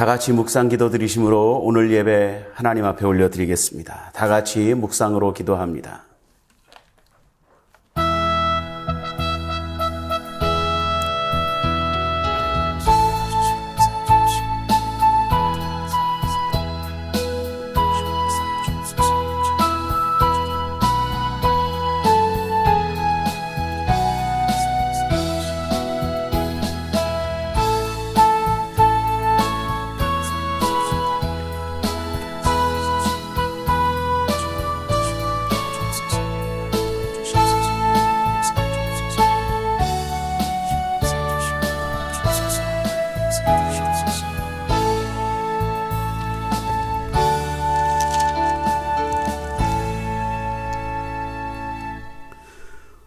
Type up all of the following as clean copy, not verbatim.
다 같이 묵상 기도 드리심으로 오늘 예배 하나님 앞에 올려드리겠습니다. 다 같이 묵상으로 기도합니다.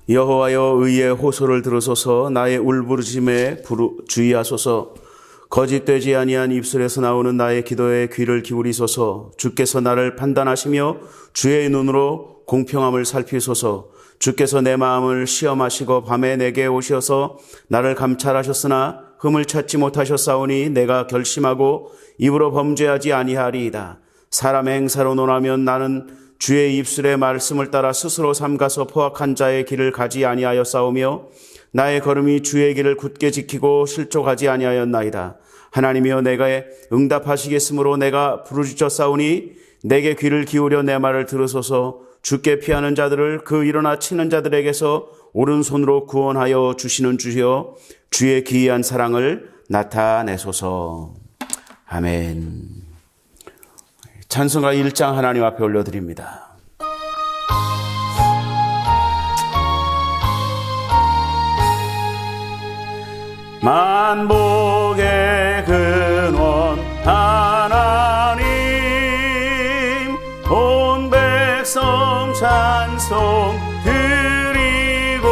여호와여, 의의 호소를 들으소서. 나의 울부짖음에 주의하소서. 거짓되지 아니한 입술에서 나오는 나의 기도에 귀를 기울이소서. 주께서 나를 판단하시며 주의 눈으로 공평함을 살피소서. 주께서 내 마음을 시험하시고 밤에 내게 오셔서 나를 감찰하셨으나 흠을 찾지 못하셨사오니 내가 결심하고 입으로 범죄하지 아니하리이다. 사람의 행사로 논하면 나는 주의 입술의 말씀을 따라 스스로 삼가서 포악한 자의 길을 가지 아니하였사오며 나의 걸음이 주의 길을 굳게 지키고 실족하지 아니하였나이다. 하나님이여, 내가 응답하시겠으므로 내가 부르짖었사오니 내게 귀를 기울여 내 말을 들으소서. 주께 피하는 자들을 그 일어나 치는 자들에게서 오른손으로 구원하여 주시는 주여, 주의 기이한 사랑을 나타내소서. 아멘. 찬송가 1장 하나님 앞에 올려드립니다. 만복의 근원 하나님, 온 백성 찬송 드리고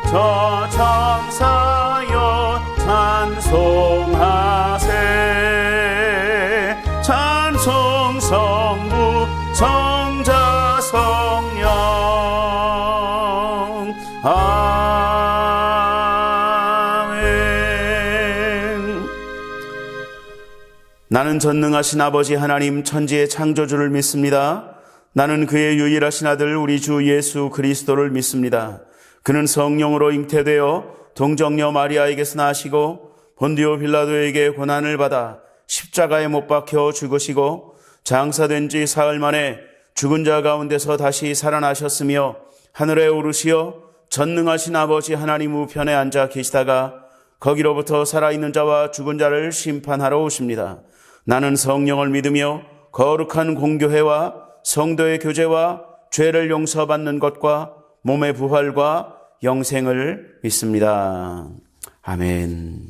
저 천사여 찬송하세. 찬송 성부 성자 성령 아멘. 나는 전능하신 아버지 하나님 천지의 창조주를 믿습니다. 나는 그의 유일하신 아들 우리 주 예수 그리스도를 믿습니다. 그는 성령으로 잉태되어 동정녀 마리아에게서 나시고 본디오 빌라도에게 고난을 받아 십자가에 못 박혀 죽으시고 장사된 지 사흘 만에 죽은 자 가운데서 다시 살아나셨으며 하늘에 오르시어 전능하신 아버지 하나님 우편에 앉아 계시다가 거기로부터 살아있는 자와 죽은 자를 심판하러 오십니다. 나는 성령을 믿으며 거룩한 공교회와 성도의 교제와 죄를 용서받는 것과 몸의 부활과 영생을 믿습니다. 아멘.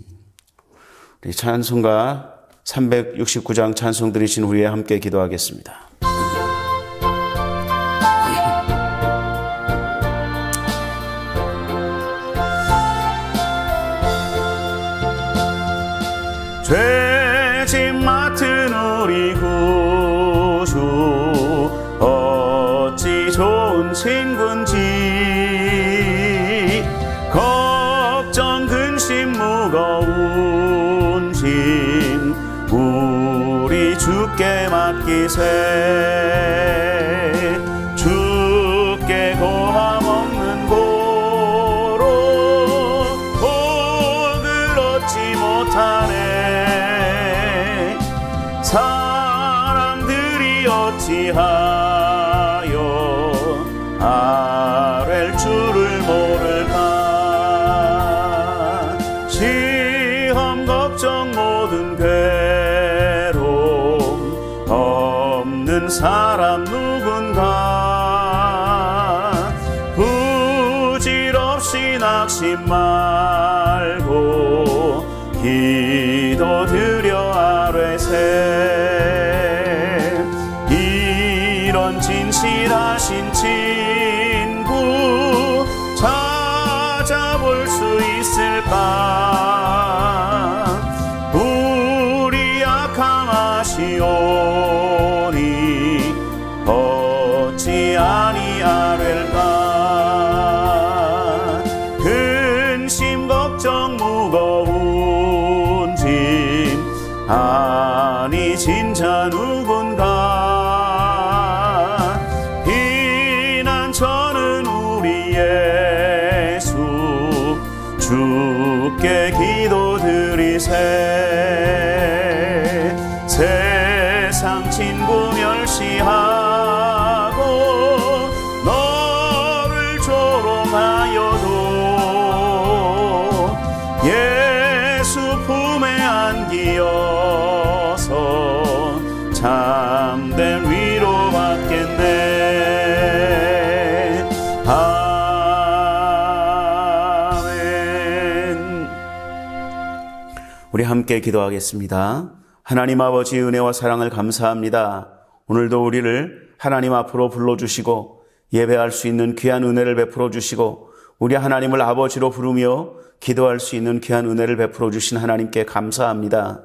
우리 찬송가 369장 찬송 들으신 후에 함께 기도하겠습니다. 죄짐 맡은 우리 구주 어찌 좋은 친구인지, 걱정 근심 무거운 짐 우리 주께 맡기세. 주께 고함 없는 고로 복을 얻지 못하네. 사람들이 어찌하여 아랠 줄을 모를까. 시험 걱정 모든 괴로움 없는 사람 누군가. 부질없이 낙심 말고 기도드려 아뢰세. 이런 진실하신 친구 찾아볼 수 있을까. 우리 약함하시오니 어찌 아니하될까. 근심 걱정 무거운 짐 함께 기도드리세. 세상 친구 멸시하고 너를 조롱하여도 예수 품에 안기어서 참된 위로 받겠네. 아멘. 우리 함께 기도하겠습니다. 하나님 아버지 은혜와 사랑을 감사합니다. 오늘도 우리를 하나님 앞으로 불러주시고 예배할 수 있는 귀한 은혜를 베풀어 주시고 우리 하나님을 아버지로 부르며 기도할 수 있는 귀한 은혜를 베풀어 주신 하나님께 감사합니다.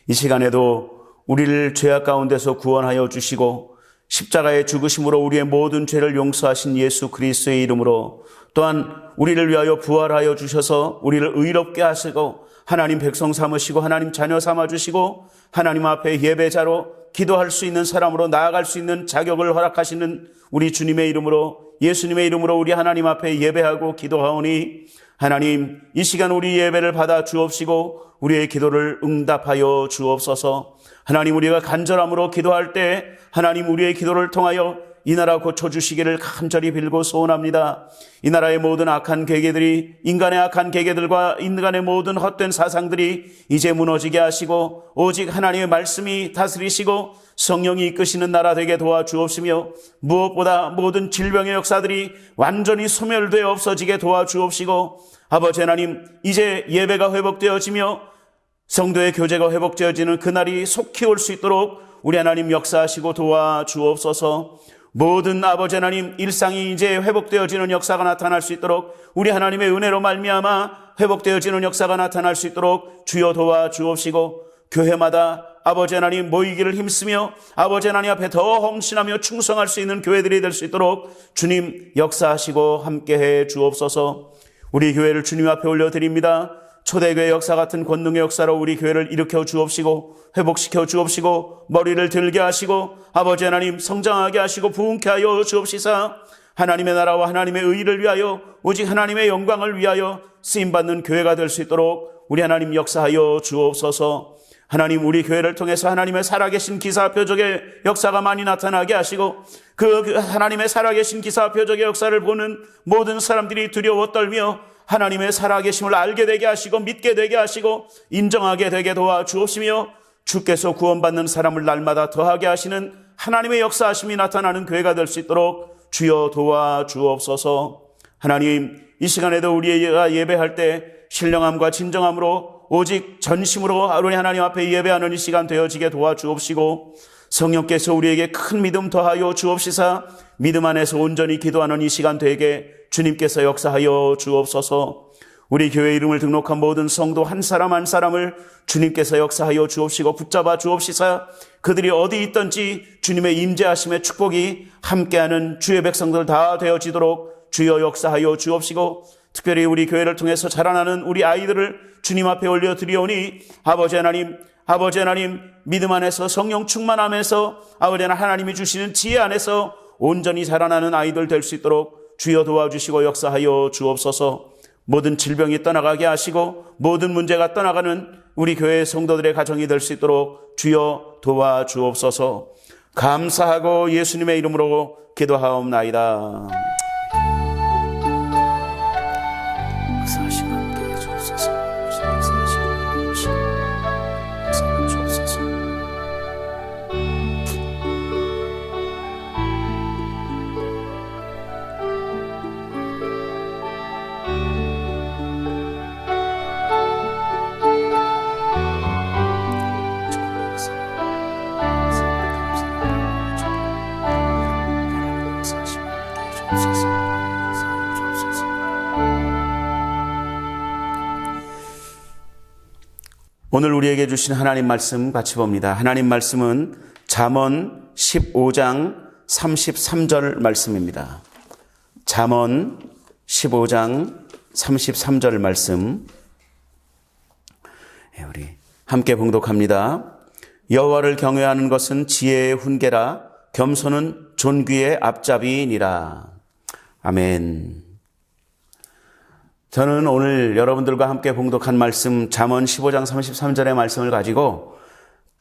이 시간에도 우리를 죄악 가운데서 구원하여 주시고 십자가의 죽으심으로 우리의 모든 죄를 용서하신 예수 그리스도의 이름으로 또한 우리를 위하여 부활하여 주셔서 우리를 의롭게 하시고 하나님 백성 삼으시고 하나님 자녀 삼아주시고 하나님 앞에 예배자로 기도할 수 있는 사람으로 나아갈 수 있는 자격을 허락하시는 우리 주님의 이름으로 예수님의 이름으로 우리 하나님 앞에 예배하고 기도하오니 하나님 이 시간 우리 예배를 받아 주옵시고 우리의 기도를 응답하여 주옵소서. 하나님 우리가 간절함으로 기도할 때 하나님 우리의 기도를 통하여 이 나라 고쳐주시기를 간절히 빌고 소원합니다. 이 나라의 모든 악한 계계들이 인간의 악한 계계들과 인간의 모든 헛된 사상들이 이제 무너지게 하시고 오직 하나님의 말씀이 다스리시고 성령이 이끄시는 나라 되게 도와주옵시며 무엇보다 모든 질병의 역사들이 완전히 소멸되어 없어지게 도와주옵시고 아버지 하나님 이제 예배가 회복되어지며 성도의 교제가 회복되어지는 그날이 속히 올 수 있도록 우리 하나님 역사하시고 도와주옵소서. 모든 아버지 하나님 일상이 이제 회복되어지는 역사가 나타날 수 있도록 우리 하나님의 은혜로 말미암아 회복되어지는 역사가 나타날 수 있도록 주여 도와주옵시고 교회마다 아버지 하나님 모이기를 힘쓰며 아버지 하나님 앞에 더 헌신하며 충성할 수 있는 교회들이 될 수 있도록 주님 역사하시고 함께해 주옵소서. 우리 교회를 주님 앞에 올려드립니다. 초대교회 역사 같은 권능의 역사로 우리 교회를 일으켜 주옵시고 회복시켜 주옵시고 머리를 들게 하시고 아버지 하나님 성장하게 하시고 부흥케 하여 주옵시사. 하나님의 나라와 하나님의 의를 위하여 오직 하나님의 영광을 위하여 쓰임받는 교회가 될 수 있도록 우리 하나님 역사하여 주옵소서. 하나님 우리 교회를 통해서 하나님의 살아계신 기사 표적의 역사가 많이 나타나게 하시고 그 하나님의 살아계신 기사 표적의 역사를 보는 모든 사람들이 두려워 떨며 하나님의 살아계심을 알게 되게 하시고 믿게 되게 하시고 인정하게 되게 도와주옵시며 주께서 구원받는 사람을 날마다 더하게 하시는 하나님의 역사하심이 나타나는 교회가 될 수 있도록 주여 도와주옵소서. 하나님 이 시간에도 우리가 예배할 때 신령함과 진정함으로 오직 전심으로 우리 하나님 앞에 예배하는 이 시간 되어지게 도와주옵시고 성령께서 우리에게 큰 믿음 더하여 주옵시사 믿음 안에서 온전히 기도하는 이 시간 되게 주님께서 역사하여 주옵소서. 우리 교회 이름을 등록한 모든 성도 한 사람 한 사람을 주님께서 역사하여 주옵시고 붙잡아 주옵시사 그들이 어디 있든지 주님의 임재하심의 축복이 함께하는 주의 백성들 다 되어지도록 주여 역사하여 주옵시고 특별히 우리 교회를 통해서 자라나는 우리 아이들을 주님 앞에 올려드리오니 아버지 하나님 믿음 안에서 성령 충만함에서 아버지 하나님이 주시는 지혜 안에서 온전히 자라나는 아이들 될 수 있도록 주여 도와주시고 역사하여 주옵소서. 모든 질병이 떠나가게 하시고 모든 문제가 떠나가는 우리 교회 성도들의 가정이 될 수 있도록 주여 도와주옵소서. 감사하고 예수님의 이름으로 기도하옵나이다. 오늘 우리에게 주신 하나님 말씀 같이 봅니다. 하나님 말씀은 잠언 15장 33절 말씀입니다. 잠언 15장 33절 말씀 우리 함께 봉독합니다. 여호와를 경외하는 것은 지혜의 훈계라 겸손은 존귀의 앞잡이니라. 아멘. 저는 오늘 여러분들과 함께 봉독한 말씀 잠언 15장 33절의 말씀을 가지고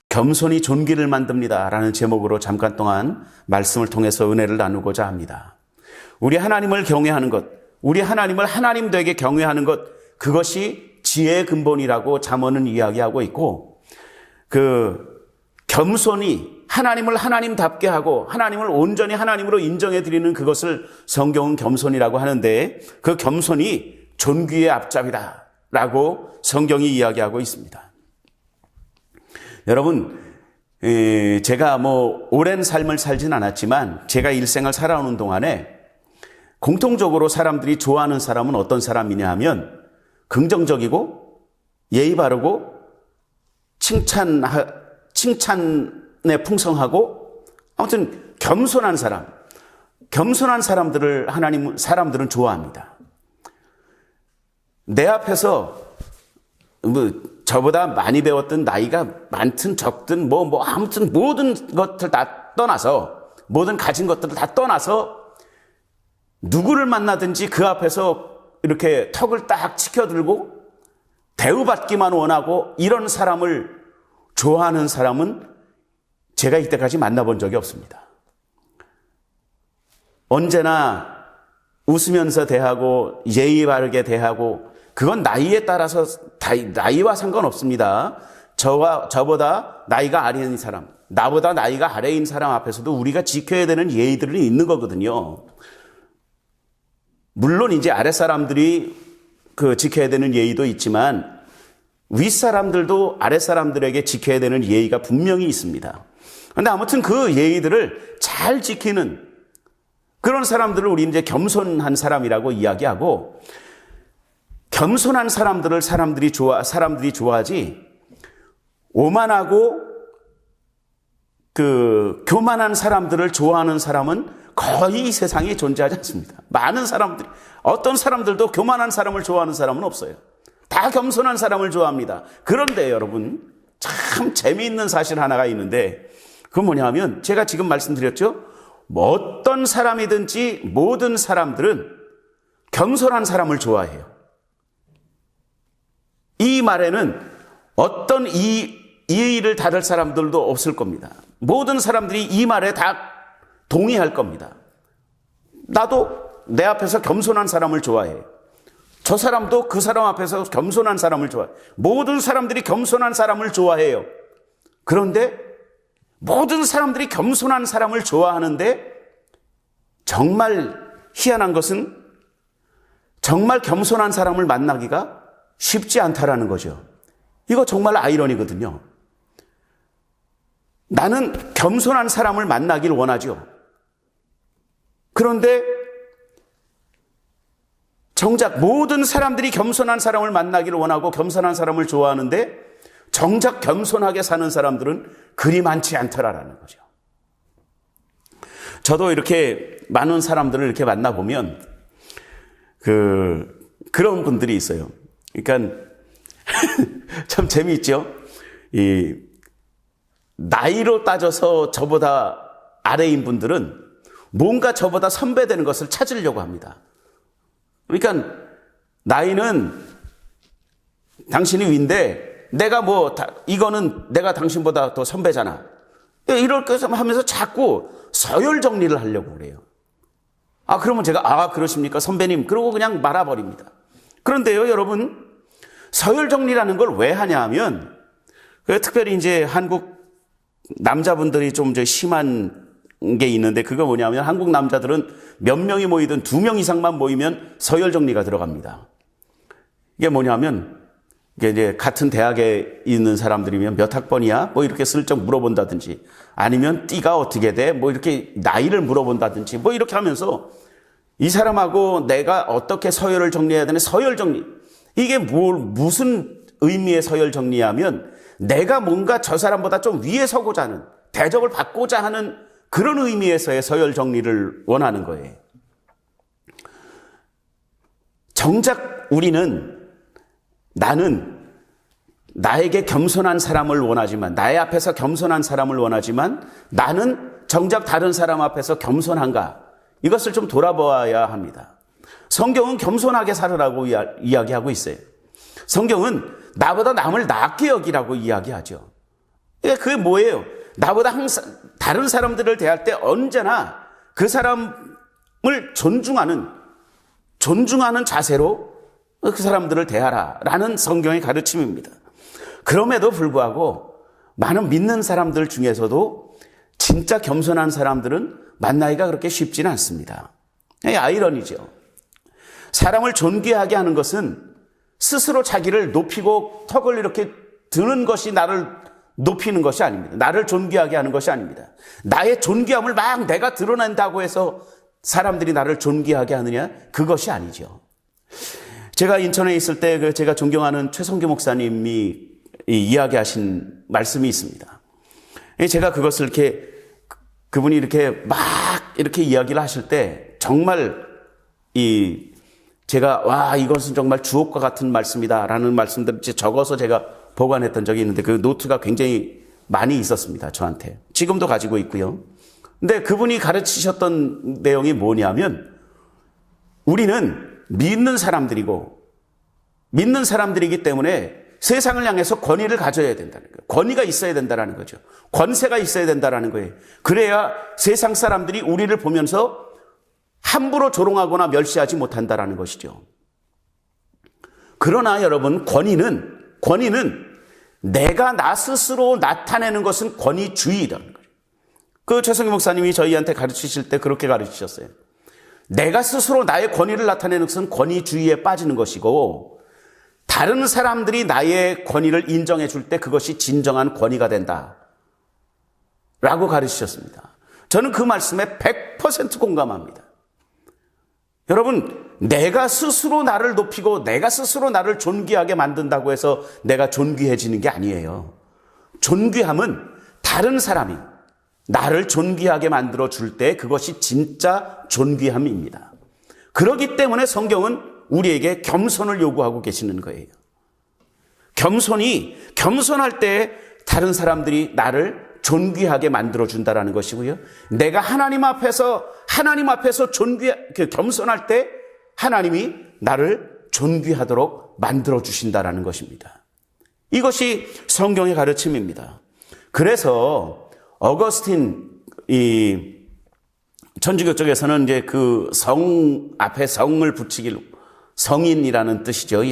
겸손이 존귀를 만듭니다 라는 제목으로 잠깐 동안 말씀을 통해서 은혜를 나누고자 합니다. 우리 하나님을 경외하는 것, 우리 하나님을 하나님 되게 경외하는 것, 그것이 지혜의 근본이라고 잠언은 이야기하고 있고, 겸손이 하나님을 하나님답게 하고 하나님을 온전히 하나님으로 인정해 드리는 그것을 성경은 겸손이라고 하는데, 그 겸손이 존귀의 앞잡이다 라고 성경이 이야기하고 있습니다. 여러분, 제가 오랜 삶을 살진 않았지만 제가 일생을 살아오는 동안에 공통적으로 사람들이 좋아하는 사람은 어떤 사람이냐 하면 긍정적이고 예의 바르고 칭찬에 풍성하고 아무튼 겸손한 사람, 겸손한 사람들을 사람들은 좋아합니다. 내 앞에서 저보다 많이 배웠든 나이가 많든 적든 아무튼 모든 것들 다 떠나서, 모든 가진 것들을 다 떠나서 누구를 만나든지 그 앞에서 이렇게 턱을 딱 치켜들고 대우받기만 원하고 이런 사람을 좋아하는 사람은 제가 이때까지 만나본 적이 없습니다. 언제나 웃으면서 대하고 예의 바르게 대하고, 그건 나이에 따라서 나이와 상관없습니다. 저보다 나이가 아래인 사람, 나보다 나이가 아래인 사람 앞에서도 우리가 지켜야 되는 예의들이 있는 거거든요. 물론 이제 아랫사람들이 지켜야 되는 예의도 있지만 윗사람들도 아랫사람들에게 지켜야 되는 예의가 분명히 있습니다. 그런데 아무튼 그 예의들을 잘 지키는 그런 사람들을 우리 이제 겸손한 사람이라고 이야기하고, 겸손한 사람들을 사람들이 좋아하지, 오만하고 교만한 사람들을 좋아하는 사람은 거의 이 세상에 존재하지 않습니다. 많은 사람들이, 어떤 사람들도 교만한 사람을 좋아하는 사람은 없어요. 다 겸손한 사람을 좋아합니다. 그런데 여러분, 참 재미있는 사실 하나가 있는데, 그건 뭐냐면 제가 지금 말씀드렸죠. 어떤 사람이든지 모든 사람들은 겸손한 사람을 좋아해요. 이 말에는 어떤 이의를 다룰 사람들도 없을 겁니다. 모든 사람들이 이 말에 다 동의할 겁니다. 나도 내 앞에서 겸손한 사람을 좋아해. 저 사람도 그 사람 앞에서 겸손한 사람을 좋아해. 모든 사람들이 겸손한 사람을 좋아해요. 그런데 모든 사람들이 겸손한 사람을 좋아하는데 정말 희한한 것은 정말 겸손한 사람을 만나기가 쉽지 않다라는 거죠. 이거 정말 아이러니거든요. 나는 겸손한 사람을 만나길 원하죠. 그런데 정작 모든 사람들이 겸손한 사람을 만나기를 원하고 겸손한 사람을 좋아하는데 정작 겸손하게 사는 사람들은 그리 많지 않더라라는 거죠. 저도 이렇게 많은 사람들을 이렇게 만나보면 그런 분들이 있어요. 그러니까 참 재미있죠. 이 나이로 따져서 저보다 아래인 분들은 뭔가 저보다 선배되는 것을 찾으려고 합니다. 그러니까 나이는 당신이 위인데 이거는 내가 당신보다 더 선배잖아. 이렇게 하면서 자꾸 서열 정리를 하려고 그래요. 그러면 제가 그러십니까 선배님? 그러고 그냥 말아버립니다. 그런데요 여러분, 서열 정리라는 걸 왜 하냐 하면 특별히 이제 한국 남자분들이 좀 이제 심한 게 있는데, 그거 뭐냐면 한국 남자들은 몇 명이 모이든 2명 이상만 모이면 서열 정리가 들어갑니다. 이게 뭐냐면 이게 이제 같은 대학에 있는 사람들이면 몇 학번이야? 이렇게 슬쩍 물어본다든지, 아니면 띠가 어떻게 돼? 이렇게 나이를 물어본다든지, 이렇게 하면서 이 사람하고 내가 어떻게 서열을 정리해야 되는 서열 정리. 이게 무슨 의미의 서열 정리하면 내가 뭔가 저 사람보다 좀 위에 서고자 하는, 대접을 받고자 하는 그런 의미에서의 서열 정리를 원하는 거예요. 정작 나는 나에게 겸손한 사람을 원하지만, 나의 앞에서 겸손한 사람을 원하지만 나는 정작 다른 사람 앞에서 겸손한가? 이것을 좀 돌아보아야 합니다. 성경은 겸손하게 살으라고 이야기하고 있어요. 성경은 나보다 남을 낮게 여기라고 이야기하죠. 그게 뭐예요? 나보다 항상 다른 사람들을 대할 때 언제나 그 사람을 존중하는 자세로 그 사람들을 대하라라는 성경의 가르침입니다. 그럼에도 불구하고 많은 믿는 사람들 중에서도 진짜 겸손한 사람들은 만나기가 그렇게 쉽지는 않습니다. 아이러니죠. 사람을 존귀하게 하는 것은 스스로 자기를 높이고 턱을 이렇게 드는 것이 나를 높이는 것이 아닙니다. 나를 존귀하게 하는 것이 아닙니다. 나의 존귀함을 막 내가 드러낸다고 해서 사람들이 나를 존귀하게 하느냐? 그것이 아니죠. 제가 인천에 있을 때 제가 존경하는 최성규 목사님이 이야기하신 말씀이 있습니다. 제가 그것을 그분이 이렇게 막 이렇게 이야기를 하실 때 정말 제가 이것은 정말 주옥과 같은 말씀이다라는 말씀들을 적어서 제가 보관했던 적이 있는데 그 노트가 굉장히 많이 있었습니다. 저한테. 지금도 가지고 있고요. 근데 그분이 가르치셨던 내용이 뭐냐면 우리는 믿는 사람들이기 때문에 세상을 향해서 권위를 가져야 된다는 거예요. 권위가 있어야 된다는 거죠. 권세가 있어야 된다는 거예요. 그래야 세상 사람들이 우리를 보면서 함부로 조롱하거나 멸시하지 못한다는 것이죠. 그러나 여러분, 권위는 내가 나 스스로 나타내는 것은 권위주의라는 거예요. 그 최성규 목사님이 저희한테 가르치실 때 그렇게 가르치셨어요. 내가 스스로 나의 권위를 나타내는 것은 권위주의에 빠지는 것이고 다른 사람들이 나의 권위를 인정해 줄 때 그것이 진정한 권위가 된다 라고 가르치셨습니다. 저는 그 말씀에 100% 공감합니다. 여러분, 내가 스스로 나를 높이고 내가 스스로 나를 존귀하게 만든다고 해서 내가 존귀해지는 게 아니에요. 존귀함은 다른 사람이 나를 존귀하게 만들어 줄 때 그것이 진짜 존귀함입니다. 그렇기 때문에 성경은 우리에게 겸손을 요구하고 계시는 거예요. 겸손할 때 다른 사람들이 나를 존귀하게 만들어준다라는 것이고요. 내가 하나님 앞에서 겸손할 때 하나님이 나를 존귀하도록 만들어주신다라는 것입니다. 이것이 성경의 가르침입니다. 그래서 어거스틴, 천주교 쪽에서는 이제 그 성 앞에 성을 붙이기로, 성인이라는 뜻이죠. 이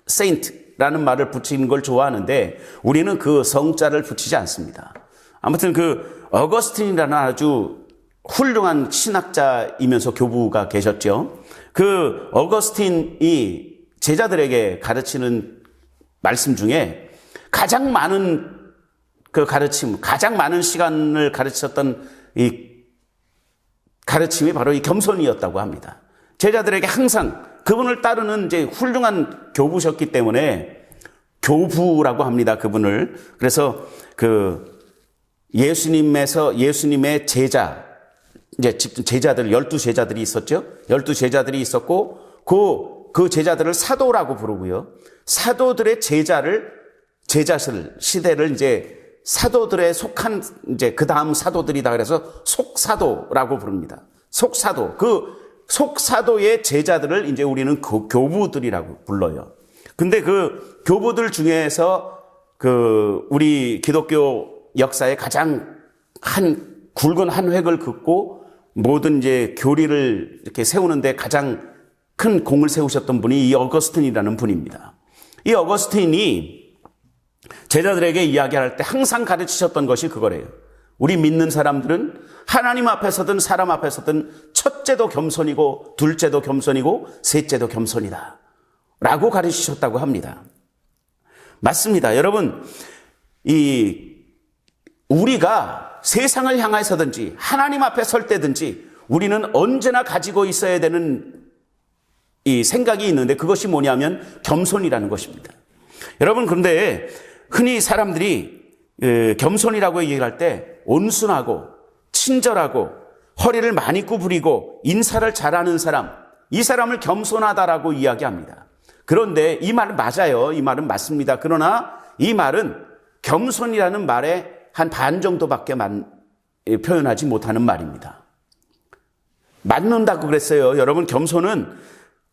세인트라는 말을 붙이는 걸 좋아하는데 우리는 그 성자를 붙이지 않습니다. 아무튼 그 어거스틴이라는 아주 훌륭한 신학자이면서 교부가 계셨죠. 그 어거스틴이 제자들에게 가르치는 말씀 중에 가장 많은 가장 많은 시간을 가르쳤던 이 가르침이 바로 이 겸손이었다고 합니다. 제자들에게 항상 그분을 따르는 이제 훌륭한 교부셨기 때문에 교부라고 합니다. 그분을. 그래서 그 예수님의 제자들 12제자들이 있었죠. 12제자들이 있었고 그 제자들을 사도라고 부르고요. 사도들의 시대를 이제 사도들에 속한 이제 그 다음 사도들이다 그래서 속사도라고 부릅니다. 속사도. 그 속사도의 제자들을 이제 우리는 교부들이라고 불러요. 근데 그 교부들 중에서 우리 기독교 역사에 가장 굵은 한 획을 긋고 모든 이제 교리를 이렇게 세우는데 가장 큰 공을 세우셨던 분이 이 어거스틴이라는 분입니다. 이 어거스틴이 제자들에게 이야기할 때 항상 가르치셨던 것이 그거래요. 우리 믿는 사람들은 하나님 앞에서든 사람 앞에서든 첫째도 겸손이고 둘째도 겸손이고 셋째도 겸손이다 라고 가르치셨다고 합니다. 맞습니다. 여러분, 우리가 세상을 향해서든지 하나님 앞에 설 때든지 우리는 언제나 가지고 있어야 되는 이 생각이 있는데 그것이 뭐냐면 겸손이라는 것입니다. 여러분, 그런데 흔히 사람들이 겸손이라고 얘기할 때 온순하고 친절하고 허리를 많이 구부리고 인사를 잘하는 사람, 이 사람을 겸손하다라고 이야기합니다. 그런데 이 말은 맞아요. 이 말은 맞습니다. 그러나 이 말은 겸손이라는 말의 한 반 정도밖에 표현하지 못하는 말입니다. 맞는다고 그랬어요. 여러분, 겸손은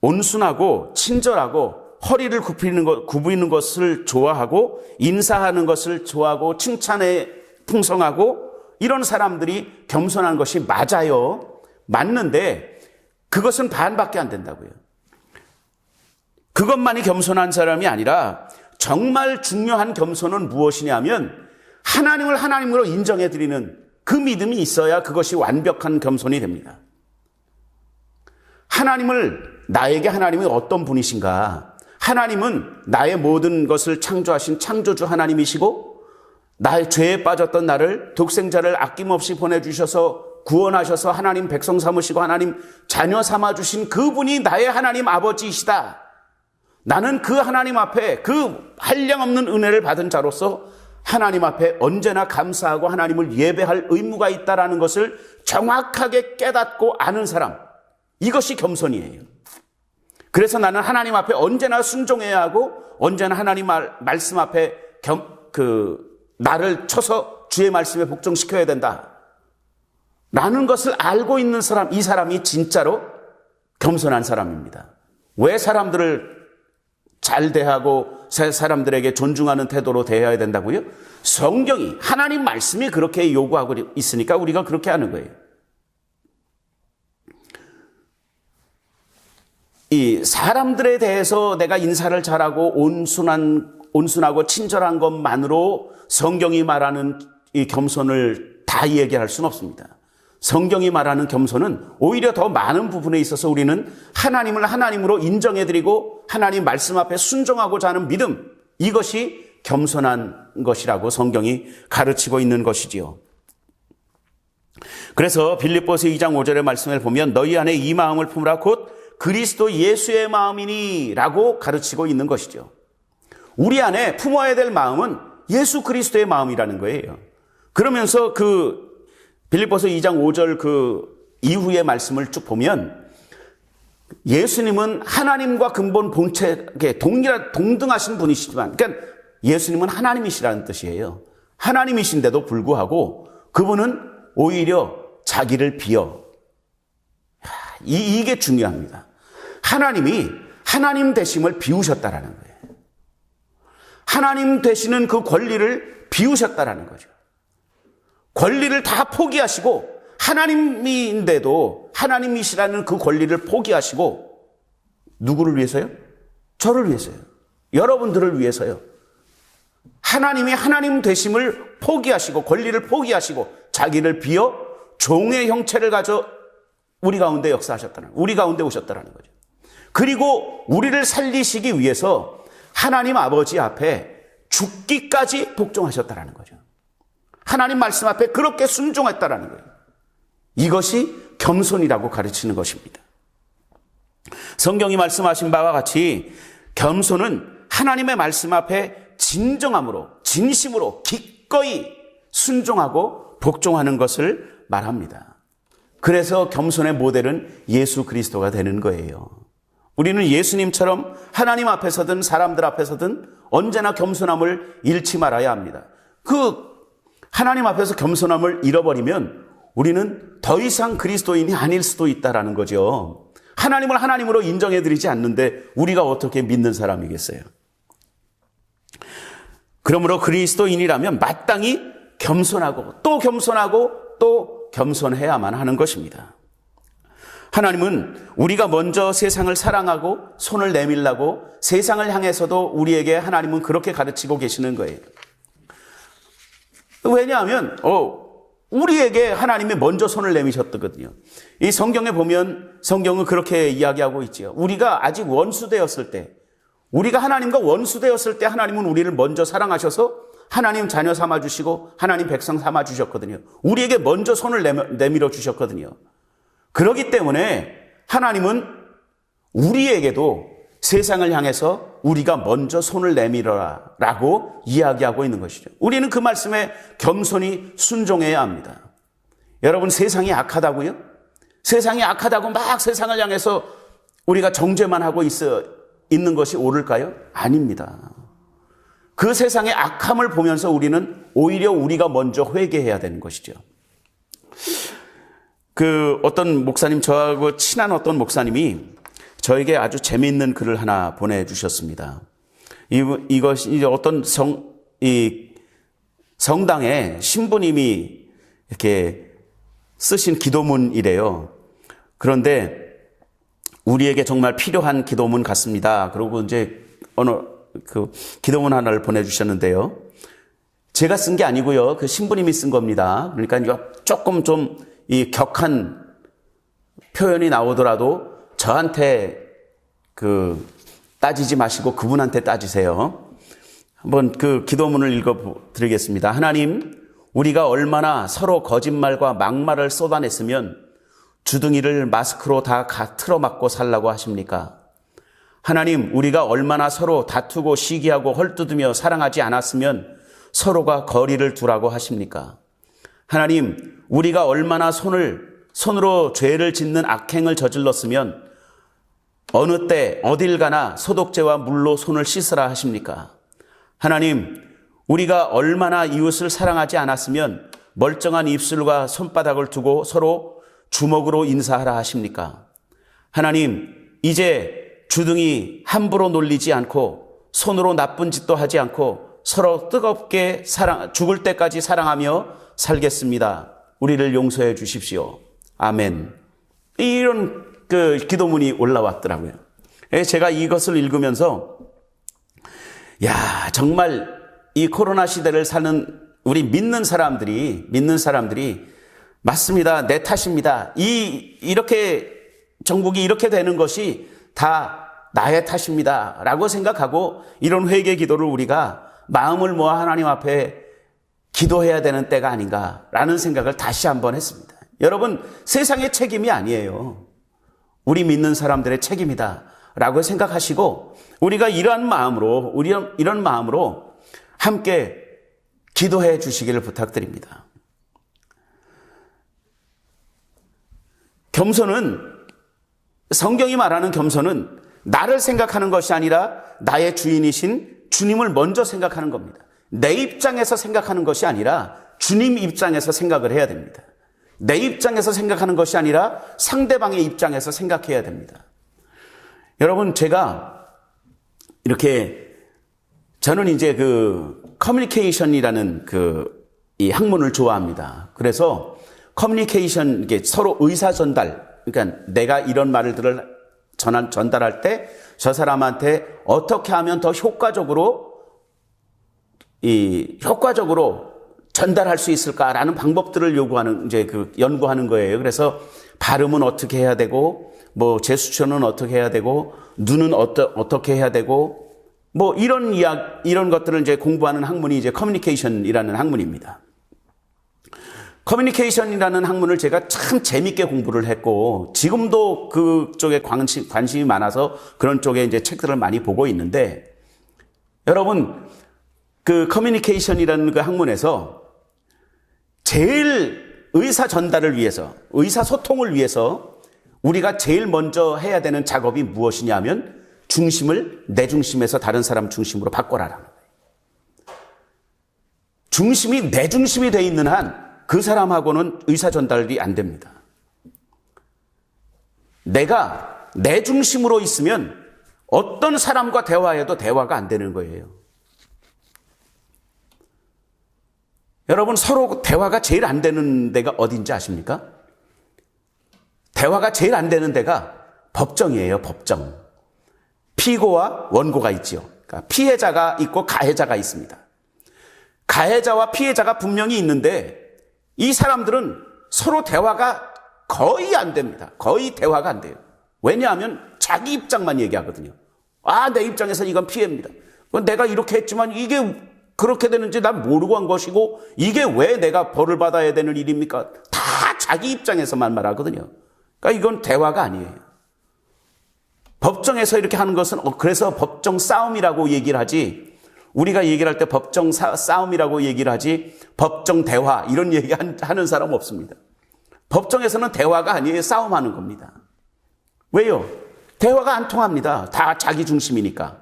온순하고 친절하고 허리를 굽히는 것을 좋아하고 인사하는 것을 좋아하고 칭찬에 풍성하고 이런 사람들이 겸손한 것이 맞아요. 맞는데 그것은 반밖에 안 된다고요. 그것만이 겸손한 사람이 아니라 정말 중요한 겸손은 무엇이냐면 하나님을 하나님으로 인정해드리는 그 믿음이 있어야 그것이 완벽한 겸손이 됩니다. 나에게 하나님이 어떤 분이신가? 하나님은 나의 모든 것을 창조하신 창조주 하나님이시고 나의 죄에 빠졌던 나를 독생자를 아낌없이 보내주셔서 구원하셔서 하나님 백성 삼으시고 하나님 자녀 삼아주신 그분이 나의 하나님 아버지이시다. 나는 그 하나님 앞에 그 한량없는 은혜를 받은 자로서 하나님 앞에 언제나 감사하고 하나님을 예배할 의무가 있다는 것을 정확하게 깨닫고 아는 사람, 이것이 겸손이에요. 그래서 나는 하나님 앞에 언제나 순종해야 하고 언제나 하나님 말씀 앞에 나를 쳐서 주의 말씀에 복종시켜야 된다 라는 것을 알고 있는 사람, 이 사람이 진짜로 겸손한 사람입니다. 왜 사람들을 잘 대하고 사람들에게 존중하는 태도로 대해야 된다고요? 성경이, 하나님 말씀이 그렇게 요구하고 있으니까 우리가 그렇게 하는 거예요. 이 사람들에 대해서 내가 인사를 잘하고 온순하고 친절한 것만으로 성경이 말하는 이 겸손을 다 얘기할 수는 없습니다. 성경이 말하는 겸손은 오히려 더 많은 부분에 있어서 우리는 하나님을 하나님으로 인정해드리고 하나님 말씀 앞에 순종하고자 하는 믿음, 이것이 겸손한 것이라고 성경이 가르치고 있는 것이지요. 그래서 빌립보서 2장 5절의 말씀을 보면 너희 안에 이 마음을 품으라 곧 그리스도 예수의 마음이니 라고 가르치고 있는 것이죠. 우리 안에 품어야 될 마음은 예수 그리스도의 마음이라는 거예요. 그러면서 빌립보서 2장 5절 이후의 말씀을 쭉 보면 예수님은 하나님과 근본 본체에 동등하신 분이시지만, 그러니까 예수님은 하나님이시라는 뜻이에요. 하나님이신데도 불구하고 그분은 오히려 자기를 비워. 이게 중요합니다. 하나님이 하나님 되심을 비우셨다라는 거예요. 하나님 되시는 그 권리를 비우셨다라는 거죠. 권리를 다 포기하시고 하나님인데도 하나님이시라는 그 권리를 포기하시고 누구를 위해서요? 저를 위해서요. 여러분들을 위해서요. 하나님이 하나님 되심을 포기하시고 권리를 포기하시고 자기를 비워 종의 형체를 가져 우리 가운데 역사하셨다는, 우리 가운데 오셨다는 거죠. 그리고 우리를 살리시기 위해서 하나님 아버지 앞에 죽기까지 복종하셨다는 거죠. 하나님 말씀 앞에 그렇게 순종했다는 거예요. 이것이 겸손이라고 가르치는 것입니다. 성경이 말씀하신 바와 같이 겸손은 하나님의 말씀 앞에 진정함으로, 진심으로 기꺼이 순종하고 복종하는 것을 말합니다. 그래서 겸손의 모델은 예수 그리스도가 되는 거예요. 우리는 예수님처럼 하나님 앞에서든 사람들 앞에서든 언제나 겸손함을 잃지 말아야 합니다. 하나님 앞에서 겸손함을 잃어버리면 우리는 더 이상 그리스도인이 아닐 수도 있다는 거죠. 하나님을 하나님으로 인정해드리지 않는데 우리가 어떻게 믿는 사람이겠어요? 그러므로 그리스도인이라면 마땅히 겸손하고 또 겸손하고 또 겸손해야만 하는 것입니다. 하나님은 우리가 먼저 세상을 사랑하고 손을 내밀라고 세상을 향해서도 우리에게 하나님은 그렇게 가르치고 계시는 거예요. 왜냐하면 우리에게 하나님이 먼저 손을 내미셨거든요. 이 성경에 보면 성경은 그렇게 이야기하고 있지요. 우리가 아직 원수되었을 때, 우리가 하나님과 원수되었을 때 하나님은 우리를 먼저 사랑하셔서 하나님 자녀 삼아주시고 하나님 백성 삼아주셨거든요. 우리에게 먼저 손을 내밀어 주셨거든요. 그렇기 때문에 하나님은 우리에게도 세상을 향해서 우리가 먼저 손을 내밀어라 라고 이야기하고 있는 것이죠. 우리는 그 말씀에 겸손히 순종해야 합니다. 여러분, 세상이 악하다고요? 세상이 악하다고 막 세상을 향해서 우리가 정죄만 하고 있는 것이 옳을까요? 아닙니다. 그 세상의 악함을 보면서 우리는 오히려 우리가 먼저 회개해야 되는 것이죠. 어떤 목사님, 저하고 친한 어떤 목사님이 저에게 아주 재미있는 글을 하나 보내주셨습니다. 이것이 이제 어떤 성당에 신부님이 이렇게 쓰신 기도문이래요. 그런데 우리에게 정말 필요한 기도문 같습니다. 그리고 이제 기도문 하나를 보내주셨는데요. 제가 쓴 게 아니고요. 그 신부님이 쓴 겁니다. 그러니까 조금 좀 이 격한 표현이 나오더라도 저한테 따지지 마시고 그분한테 따지세요. 한번 그 기도문을 읽어드리겠습니다. 하나님, 우리가 얼마나 서로 거짓말과 막말을 쏟아냈으면 주둥이를 마스크로 다 틀어막고 살라고 하십니까? 하나님, 우리가 얼마나 서로 다투고 시기하고 헐뜯으며 사랑하지 않았으면 서로가 거리를 두라고 하십니까? 하나님, 우리가 얼마나 손으로 죄를 짓는 악행을 저질렀으면 어느 때 어딜 가나 소독제와 물로 손을 씻으라 하십니까? 하나님, 우리가 얼마나 이웃을 사랑하지 않았으면 멀쩡한 입술과 손바닥을 두고 서로 주먹으로 인사하라 하십니까? 하나님, 이제 주둥이 함부로 놀리지 않고 손으로 나쁜 짓도 하지 않고 서로 뜨겁게 죽을 때까지 사랑하며 살겠습니다. 우리를 용서해 주십시오. 아멘. 이런 기도문이 올라왔더라고요. 제가 이것을 읽으면서 정말 이 코로나 시대를 사는 우리 믿는 사람들이 맞습니다. 내 탓입니다. 이렇게 전국이 이렇게 되는 것이 다 나의 탓입니다. 라고 생각하고 이런 회개 기도를 우리가 마음을 모아 하나님 앞에 기도해야 되는 때가 아닌가라는 생각을 다시 한번 했습니다. 여러분, 세상의 책임이 아니에요. 우리 믿는 사람들의 책임이다 라고 생각하시고 우리가 이런 마음으로 함께 기도해 주시기를 부탁드립니다. 겸손은, 성경이 말하는 겸손은 나를 생각하는 것이 아니라 나의 주인이신 주님을 먼저 생각하는 겁니다. 내 입장에서 생각하는 것이 아니라 주님 입장에서 생각을 해야 됩니다. 내 입장에서 생각하는 것이 아니라 상대방의 입장에서 생각해야 됩니다. 여러분, 저는 이제 커뮤니케이션이라는 이 학문을 좋아합니다. 그래서 커뮤니케이션, 이게 서로 의사 전달, 그러니까 내가 이런 말을 전달할 때 저 사람한테 어떻게 하면 더 효과적으로 전달할 수 있을까라는 방법들을 연구하는 거예요. 그래서 발음은 어떻게 해야 되고, 제스처는 어떻게 해야 되고, 눈은 어떻게 해야 되고, 이런 것들을 이제 공부하는 학문이 이제 커뮤니케이션이라는 학문입니다. 커뮤니케이션이라는 학문을 제가 참 재밌게 공부를 했고, 지금도 그쪽에 관심이 많아서 그런 쪽에 이제 책들을 많이 보고 있는데, 여러분, 커뮤니케이션이라는 그 학문에서 제일 의사 전달을 위해서, 의사소통을 위해서 우리가 제일 먼저 해야 되는 작업이 무엇이냐면 중심을 내 중심에서 다른 사람 중심으로 바꿔라라는 거예요. 중심이 내 중심이 돼 있는 한 그 사람하고는 의사 전달이 안 됩니다. 내가 내 중심으로 있으면 어떤 사람과 대화해도 대화가 안 되는 거예요. 여러분, 서로 대화가 제일 안 되는 데가 어딘지 아십니까? 대화가 제일 안 되는 데가 법정이에요. 법정. 피고와 원고가 있죠. 그러니까 피해자가 있고 가해자가 있습니다. 가해자와 피해자가 분명히 있는데 이 사람들은 서로 대화가 거의 안 됩니다. 거의 대화가 안 돼요. 왜냐하면 자기 입장만 얘기하거든요. 내 입장에서 이건 피해입니다. 내가 이렇게 했지만 이게 그렇게 되는지 난 모르고 한 것이고 이게 왜 내가 벌을 받아야 되는 일입니까? 다 자기 입장에서만 말하거든요. 그러니까 이건 대화가 아니에요. 법정에서 이렇게 하는 것은 그래서 법정 싸움이라고 얘기를 하지, 우리가 얘기를 할 때 법정 싸움이라고 얘기를 하지 법정 대화 이런 얘기 하는 사람 없습니다. 법정에서는 대화가 아니에요. 싸움하는 겁니다. 왜요? 대화가 안 통합니다. 다 자기 중심이니까.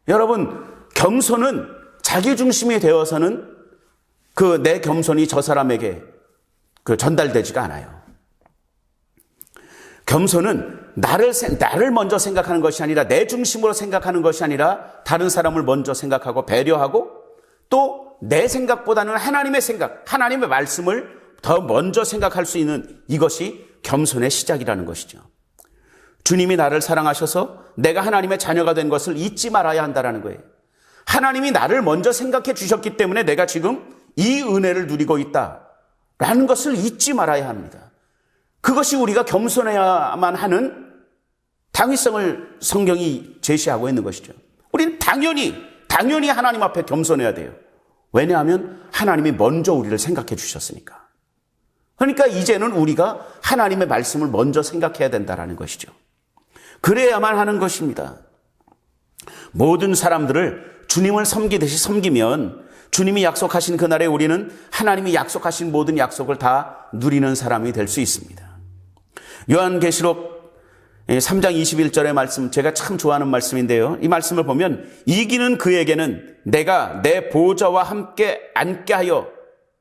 여러분, 겸손은 자기 중심이 되어서는 내 겸손이 저 사람에게 전달되지가 않아요. 겸손은 나를 먼저 생각하는 것이 아니라, 내 중심으로 생각하는 것이 아니라 다른 사람을 먼저 생각하고 배려하고, 또 내 생각보다는 하나님의 생각, 하나님의 말씀을 더 먼저 생각할 수 있는, 이것이 겸손의 시작이라는 것이죠. 주님이 나를 사랑하셔서 내가 하나님의 자녀가 된 것을 잊지 말아야 한다는 거예요. 하나님이 나를 먼저 생각해 주셨기 때문에 내가 지금 이 은혜를 누리고 있다라는 것을 잊지 말아야 합니다. 그것이 우리가 겸손해야만 하는 당위성을 성경이 제시하고 있는 것이죠. 우리는 당연히 하나님 앞에 겸손해야 돼요. 왜냐하면 하나님이 먼저 우리를 생각해 주셨으니까. 그러니까 이제는 우리가 하나님의 말씀을 먼저 생각해야 된다는 것이죠. 그래야만 하는 것입니다. 모든 사람들을 주님을 섬기듯이 섬기면 주님이 약속하신 그날에 우리는 하나님이 약속하신 모든 약속을 다 누리는 사람이 될 수 있습니다. 요한계시록 3장 21절의 말씀, 제가 참 좋아하는 말씀인데요. 이 말씀을 보면, 이기는 그에게는 내가 내 보좌와 함께 앉게 하여,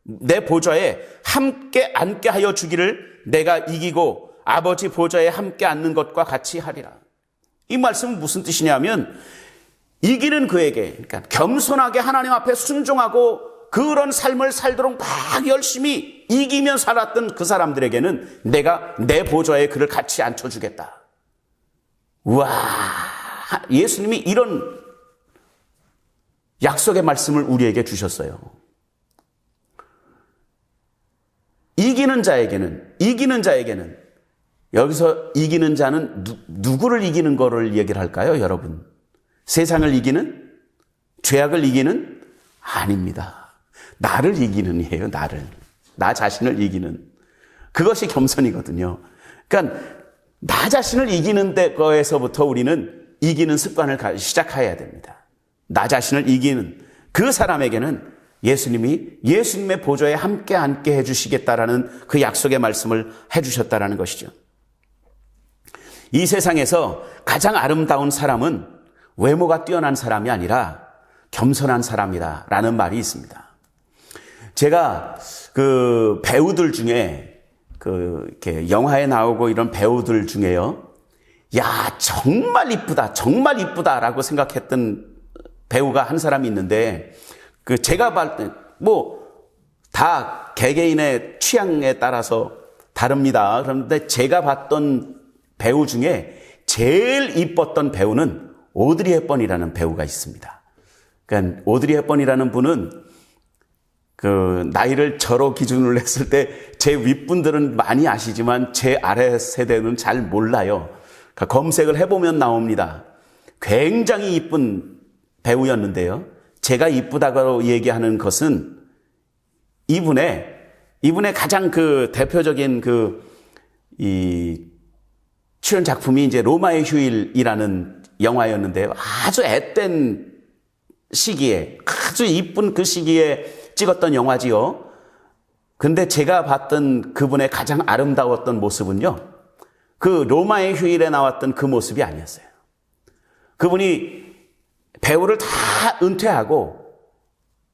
내 보좌에 함께 앉게 하여 주기를 내가 이기고 아버지 보좌에 함께 앉는 것과 같이 하리라. 이 말씀은 무슨 뜻이냐면, 이기는 그에게, 그러니까 겸손하게 하나님 앞에 순종하고 그런 삶을 살도록 막 열심히 이기며 살았던 그 사람들에게는 내가 내 보좌에 그를 같이 앉혀주겠다. 우와, 예수님이 이런 약속의 말씀을 우리에게 주셨어요. 이기는 자에게는 여기서 이기는 자는 누구를 이기는 거를 얘기를 할까요, 여러분? 세상을 이기는? 죄악을 이기는? 아닙니다. 나를 이기는 이에요, 나를. 나 자신을 이기는. 그것이 겸손이거든요. 그러니까 나 자신을 이기는 거에서부터 우리는 이기는 습관을 시작해야 됩니다. 나 자신을 이기는 그 사람에게는 예수님의 보좌에 함께 앉게 해주시겠다라는 그 약속의 말씀을 해주셨다라는 것이죠. 이 세상에서 가장 아름다운 사람은 외모가 뛰어난 사람이 아니라 겸손한 사람이다라는 말이 있습니다. 제가 그 배우들 중에 이렇게 영화에 나오고 이런 배우들 중에요, 야, 정말 이쁘다라고 생각했던 배우가 한 사람이 있는데, 제가 봤을 때, 다 개개인의 취향에 따라서 다릅니다. 그런데 제가 봤던 배우 중에 제일 이뻤던 배우는 오드리 헵번이라는 배우가 있습니다. 그러니까 오드리 헵번이라는 분은 나이를 저로 기준으로 했을 때 제 윗분들은 많이 아시지만 제 아래 세대는 잘 몰라요. 그러니까 검색을 해보면 나옵니다. 굉장히 이쁜 배우였는데요. 제가 이쁘다고 얘기하는 것은 이분의 가장 대표적인 이 출연 작품이 이제 로마의 휴일이라는 영화였는데요. 아주 앳된 시기에, 아주 이쁜 그 시기에 찍었던 영화지요. 근데 제가 봤던 그분의 가장 아름다웠던 모습은요, 그 로마의 휴일에 나왔던 그 모습이 아니었어요. 그분이 배우를 다 은퇴하고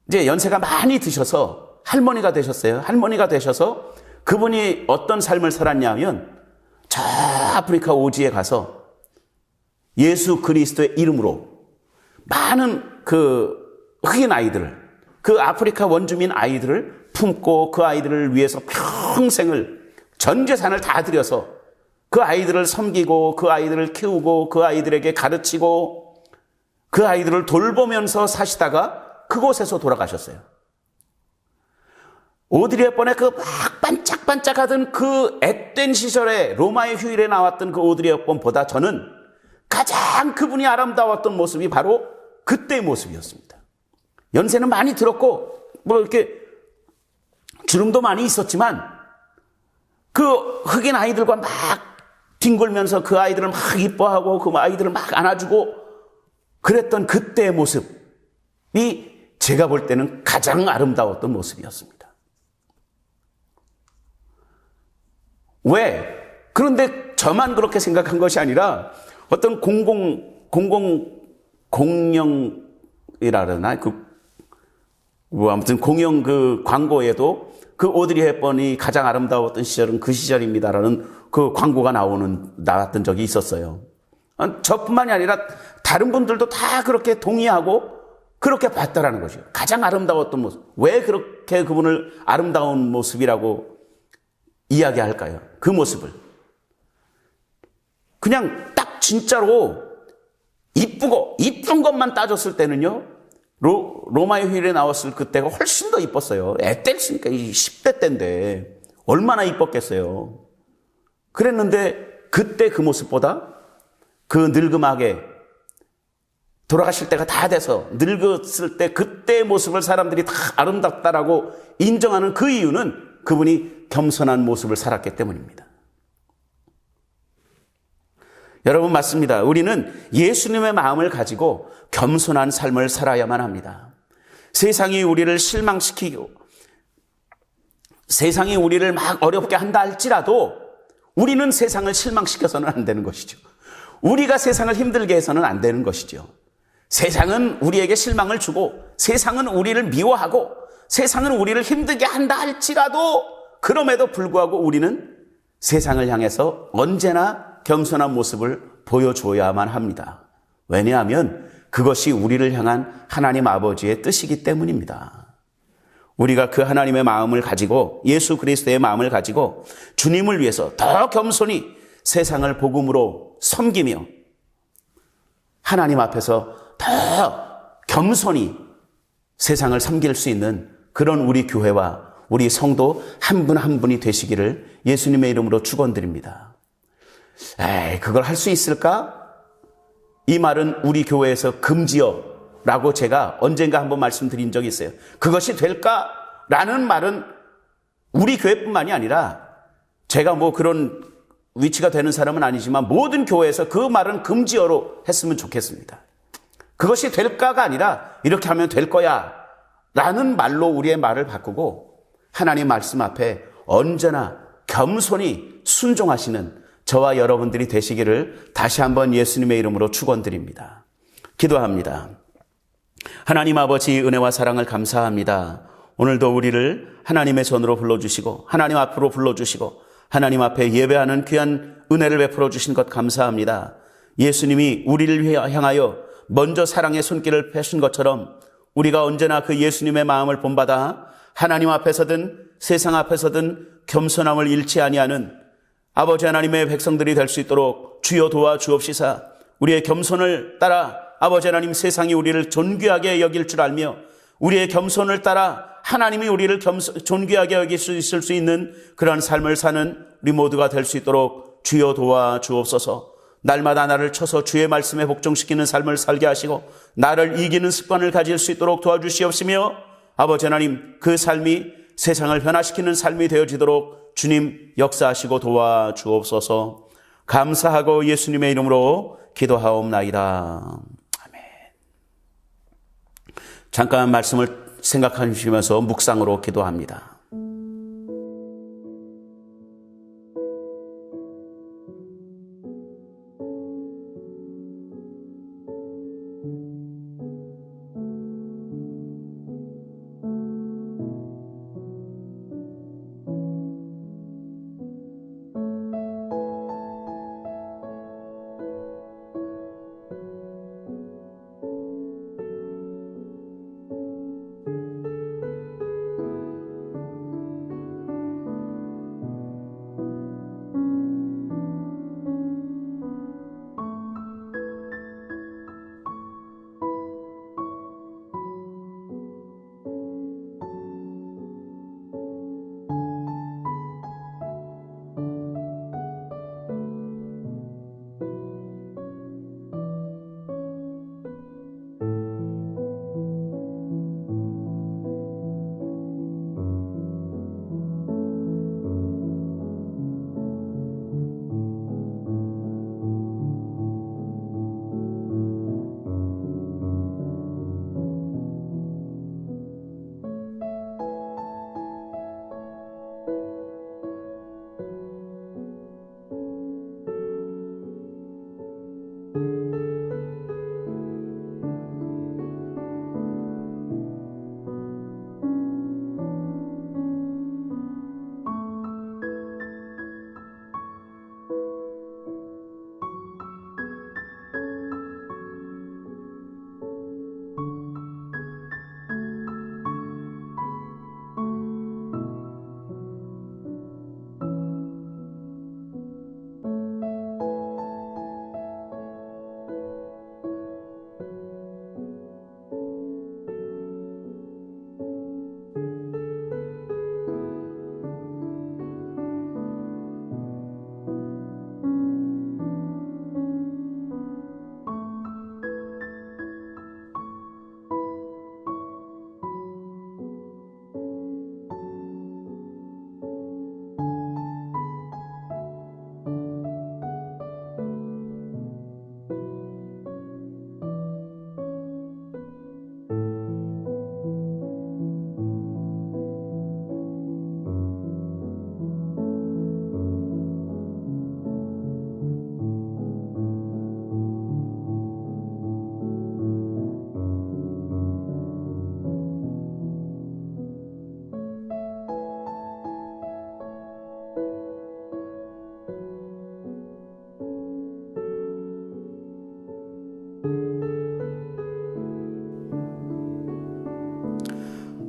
이제 연세가 많이 드셔서 할머니가 되셨어요. 할머니가 되셔서 그분이 어떤 삶을 살았냐면, 저 아프리카 오지에 가서 예수 그리스도의 이름으로 많은 흑인 아이들을, 그 아프리카 원주민 아이들을 품고 그 아이들을 위해서 평생을, 전 재산을 다 들여서 그 아이들을 섬기고 그 아이들을 키우고 그 아이들에게 가르치고 그 아이들을 돌보면서 사시다가 그곳에서 돌아가셨어요. 오드리 헵번의 막 반짝반짝하던 그 앳된 시절에 로마의 휴일에 나왔던 그 오드리 헵번보다 저는 가장 그분이 아름다웠던 모습이 바로 그때의 모습이었습니다. 연세는 많이 들었고 이렇게 주름도 많이 있었지만 그 흑인 아이들과 막 뒹굴면서 그 아이들을 막 이뻐하고 그 아이들을 막 안아주고 그랬던 그때의 모습이 제가 볼 때는 가장 아름다웠던 모습이었습니다. 왜? 그런데 저만 그렇게 생각한 것이 아니라 어떤 공영이라나 아무튼 공영 그 광고에도 그 오드리 헵번이 가장 아름다웠던 시절은 그 시절입니다라는 그 광고가 나왔던 적이 있었어요. 저뿐만이 아니라 다른 분들도 다 그렇게 동의하고 그렇게 봤다라는 거죠. 가장 아름다웠던 모습. 왜 그렇게 그분을 아름다운 모습이라고 이야기할까요? 그 모습을. 그냥 딱 진짜로 이쁜 것만 따졌을 때는요, 로마의 휴일에 나왔을 그때가 훨씬 더 이뻤어요. 애 때였으니까 10대 때인데 얼마나 이뻤겠어요. 그랬는데 그때 그 모습보다 그 늙음하게 돌아가실 때가 다 돼서 늙었을 때 그때의 모습을 사람들이 다 아름답다라고 인정하는 그 이유는 그분이 겸손한 모습을 살았기 때문입니다. 여러분 맞습니다. 우리는 예수님의 마음을 가지고 겸손한 삶을 살아야만 합니다. 세상이 우리를 실망시키고 세상이 우리를 막 어렵게 한다 할지라도 우리는 세상을 실망시켜서는 안 되는 것이죠. 우리가 세상을 힘들게 해서는 안 되는 것이죠. 세상은 우리에게 실망을 주고 세상은 우리를 미워하고 세상은 우리를 힘들게 한다 할지라도 그럼에도 불구하고 우리는 세상을 향해서 언제나 겸손한 모습을 보여줘야만 합니다. 왜냐하면 그것이 우리를 향한 하나님 아버지의 뜻이기 때문입니다. 우리가 그 하나님의 마음을 가지고 예수 그리스도의 마음을 가지고 주님을 위해서 더 겸손히 세상을 복음으로 섬기며 하나님 앞에서 더 겸손히 세상을 섬길 수 있는 그런 우리 교회와 우리 성도 한 분 한 분이 되시기를 예수님의 이름으로 축원드립니다. 그걸 할 수 있을까? 이 말은 우리 교회에서 금지어라고 제가 언젠가 한번 말씀드린 적이 있어요. 그것이 될까? 라는 말은 우리 교회뿐만이 아니라 제가 뭐 그런 위치가 되는 사람은 아니지만 모든 교회에서 그 말은 금지어로 했으면 좋겠습니다. 그것이 될까가 아니라 이렇게 하면 될 거야 라는 말로 우리의 말을 바꾸고 하나님 말씀 앞에 언제나 겸손히 순종하시는 저와 여러분들이 되시기를 다시 한번 예수님의 이름으로 축원드립니다. 기도합니다. 하나님 아버지 은혜와 사랑을 감사합니다. 오늘도 우리를 하나님의 손으로 불러주시고 하나님 앞으로 불러주시고 하나님 앞에 예배하는 귀한 은혜를 베풀어 주신 것 감사합니다. 예수님이 우리를 향하여 먼저 사랑의 손길을 펴신 것처럼 우리가 언제나 그 예수님의 마음을 본받아 하나님 앞에서든 세상 앞에서든 겸손함을 잃지 아니하는 아버지 하나님의 백성들이 될 수 있도록 주여 도와주옵시사. 우리의 겸손을 따라 아버지 하나님 세상이 우리를 존귀하게 여길 줄 알며 우리의 겸손을 따라 하나님이 우리를 존귀하게 여길 수 있을 수 있는 그러한 삶을 사는 우리 모두가 될 수 있도록 주여 도와주옵소서. 날마다 나를 쳐서 주의 말씀에 복종시키는 삶을 살게 하시고 나를 이기는 습관을 가질 수 있도록 도와주시옵시며 아버지 하나님 그 삶이 세상을 변화시키는 삶이 되어지도록 주님 역사하시고 도와주옵소서. 감사하고 예수님의 이름으로 기도하옵나이다. 아멘. 잠깐 말씀을 생각하시면서 묵상으로 기도합니다.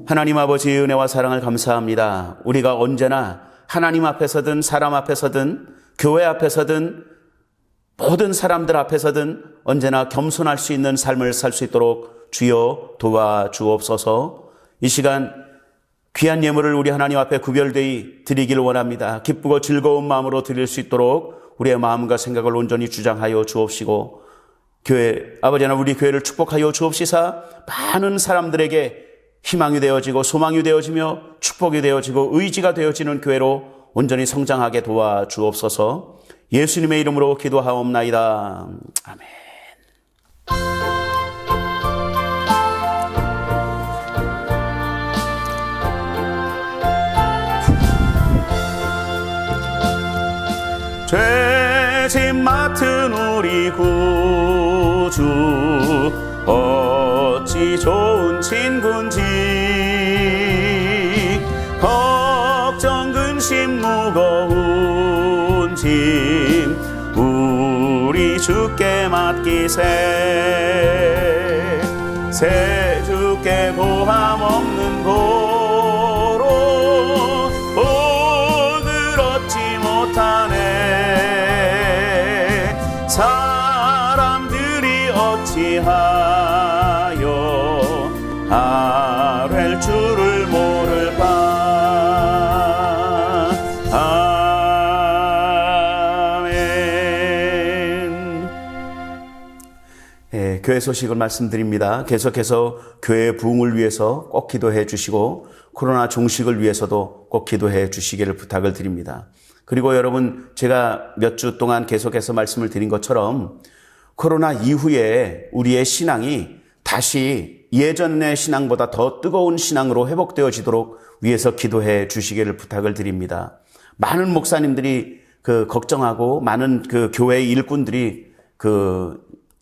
하나님 아버지의 은혜와 사랑을 감사합니다. 우리가 언제나 하나님 앞에서든 사람 앞에서든 교회 앞에서든 모든 사람들 앞에서든 언제나 겸손할 수 있는 삶을 살 수 있도록 주여 도와주옵소서. 이 시간 귀한 예물을 우리 하나님 앞에 구별되이 드리기를 원합니다. 기쁘고 즐거운 마음으로 드릴 수 있도록 우리의 마음과 생각을 온전히 주장하여 주옵시고, 교회 아버지 하나님, 우리 교회를 축복하여 주옵시사 많은 사람들에게 희망이 되어지고 소망이 되어지며 축복이 되어지고 의지가 되어지는 교회로 온전히 성장하게 도와주옵소서. 예수님의 이름으로 기도하옵나이다. 아멘. 죄짐 맡은 우리 구주 어찌 좋은 친군지, 걱정 근심 무거운 짐 우리 주께 맡기세. 새 주께 고함 없는 보로 복을 얻지 못하네. 사람들이 어찌하여 아랠 줄을 모를까. 아멘. 교회 소식을 말씀드립니다. 계속해서 교회의 부흥을 위해서 꼭 기도해 주시고 코로나 종식을 위해서도 꼭 기도해 주시기를 부탁을 드립니다. 그리고 여러분, 제가 몇 주 동안 계속해서 말씀을 드린 것처럼 코로나 이후에 우리의 신앙이 다시 예전의 신앙보다 더 뜨거운 신앙으로 회복되어지도록 위해서 기도해 주시기를 부탁을 드립니다. 많은 목사님들이 걱정하고 많은 교회의 일꾼들이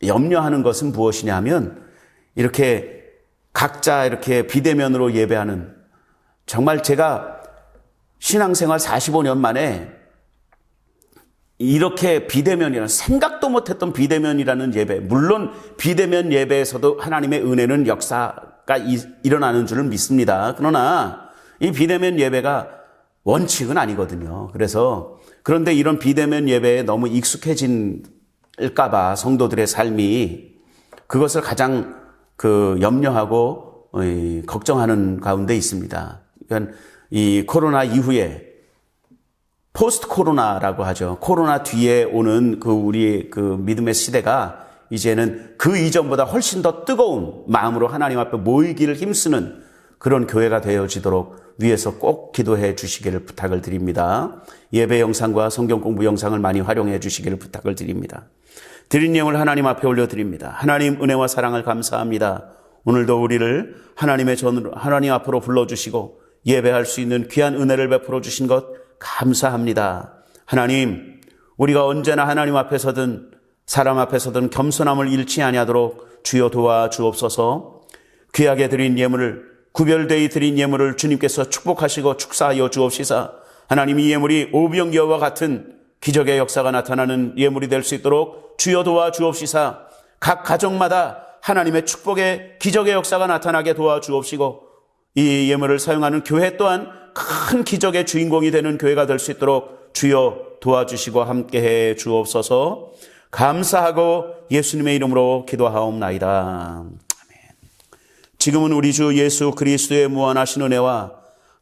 염려하는 것은 무엇이냐 하면, 이렇게 각자 이렇게 비대면으로 예배하는, 정말 제가 신앙생활 45년 만에 이렇게 비대면이라는, 생각도 못했던 비대면이라는 예배, 물론 비대면 예배에서도 하나님의 은혜는 역사가 일어나는 줄을 믿습니다. 그러나 이 비대면 예배가 원칙은 아니거든요. 그런데 이런 비대면 예배에 너무 익숙해질까봐 성도들의 삶이 그것을 가장 염려하고 걱정하는 가운데 있습니다. 그러니까 이 코로나 이후에 포스트 코로나라고 하죠. 코로나 뒤에 오는 우리의 믿음의 시대가 이제는 그 이전보다 훨씬 더 뜨거운 마음으로 하나님 앞에 모이기를 힘쓰는 그런 교회가 되어지도록 위해서 꼭 기도해 주시기를 부탁을 드립니다. 예배 영상과 성경 공부 영상을 많이 활용해 주시기를 부탁을 드립니다. 드린 예물 하나님 앞에 올려드립니다. 하나님 은혜와 사랑을 감사합니다. 오늘도 우리를 하나님의 전으로 하나님 앞으로 불러주시고 예배할 수 있는 귀한 은혜를 베풀어 주신 것 감사합니다. 하나님, 우리가 언제나 하나님 앞에서든 사람 앞에서든 겸손함을 잃지 아니하도록 주여 도와주옵소서. 귀하게 드린 예물을, 구별되이 드린 예물을 주님께서 축복하시고 축사하여 주옵시사 하나님, 이 예물이 오병이어와 같은 기적의 역사가 나타나는 예물이 될 수 있도록 주여 도와주옵시사 각 가정마다 하나님의 축복의 기적의 역사가 나타나게 도와주옵시고, 이 예물을 사용하는 교회 또한 큰 기적의 주인공이 되는 교회가 될 수 있도록 주여 도와주시고 함께해 주옵소서. 감사하고 예수님의 이름으로 기도하옵나이다. 아멘. 지금은 우리 주 예수 그리스도의 무한하신 은혜와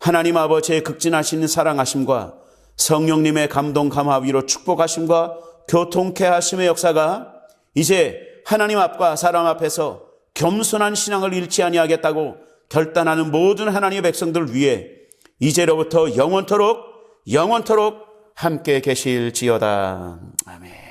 하나님 아버지의 극진하신 사랑하심과 성령님의 감동 감화 위로 축복하심과 교통케 하심의 역사가 이제 하나님 앞과 사람 앞에서 겸손한 신앙을 잃지 아니하겠다고 결단하는 모든 하나님의 백성들 위해 이제로부터 영원토록 함께 계실지어다. 아멘.